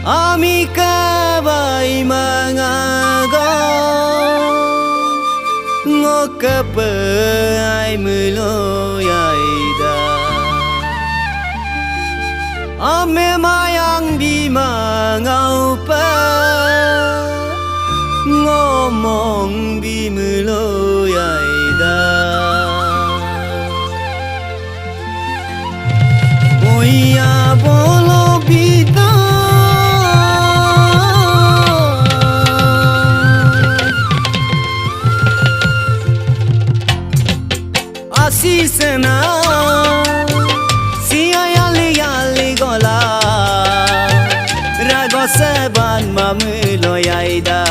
Ami kabai mangago ngokepe ai mulo yaida ame mayang di mangau pa ngomong di mulo yaida oya bolo bita asisena siya yali gola rago seban mamulo yaida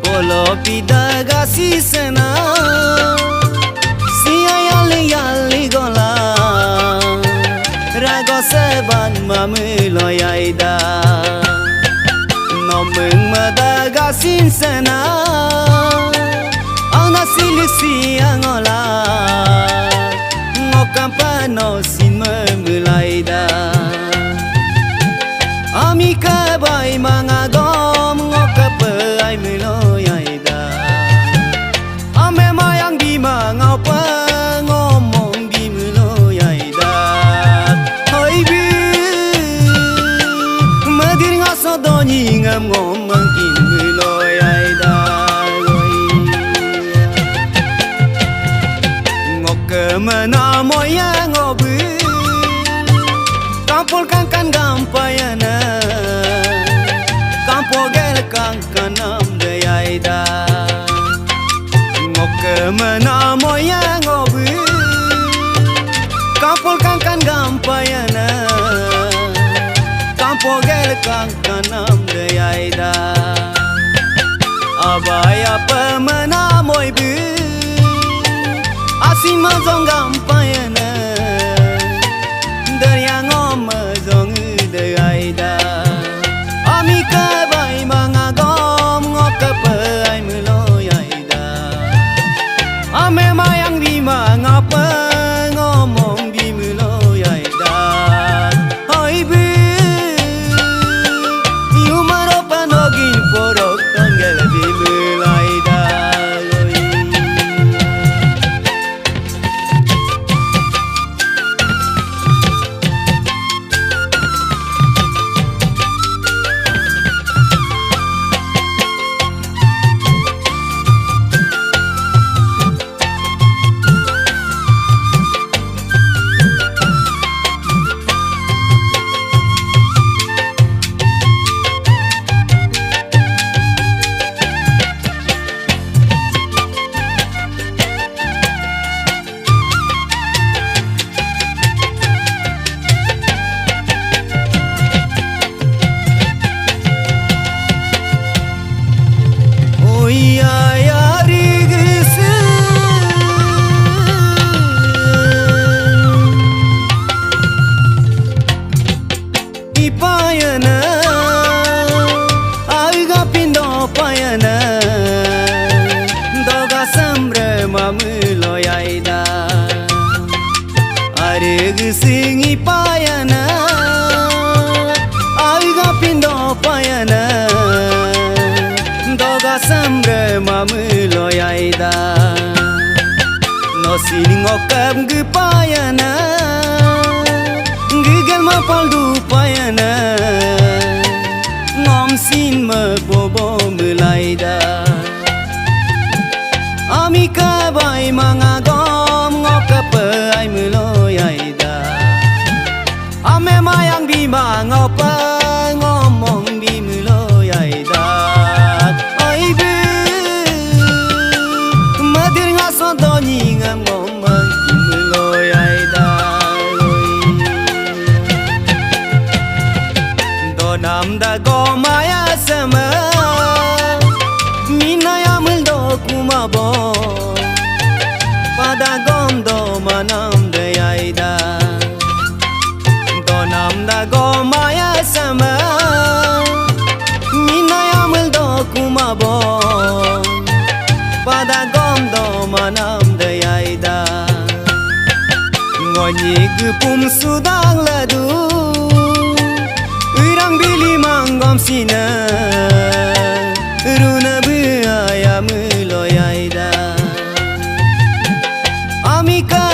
bolo pida gasisena siya yali gola rago seban mamulo yaida nomeng madagasinsena silisi angola ngokapano sin memulaida ami kabai mangagom ngokapai muloyaida ame mayang di mangapa ngomong di muloyaida hoi bi madir ngasodoni ngam ngomong kin muloyaida kemana moyang obu kampol kan gampayana kampol gel kanam deyaida ngok kemana moyang obu kampol kan gampayana kampol gel kanam deyaida abaya pemana moibu si mazong gampayana darya ngomazong deaida ami kabai mangagom ngokapai muloyaida ame mayang di mangapa ngomong di muloyaida hoi bu yumaropanogin porok tanggal di muloyaida singi payana aiga pindo payana doga samre mamulo yaida no sini ngokam gu payana gigel ma paldu payana ngom sin ma bobo mulaida ami kabai mangagom ngokapai mulo yaida ame mayang di mangapa ngomong di muloyaida oi bu madir ngasodoni ngam ngomong di muloyaida donam da gomaya sama minaya muldo kumabo pada gomdo manam deyaida donam da gomaya sama minaya muldo kumabo pada gomdo manam deyaida ngonyi gupum sudang ladu manggom sina runa bu ayam loyayda Amika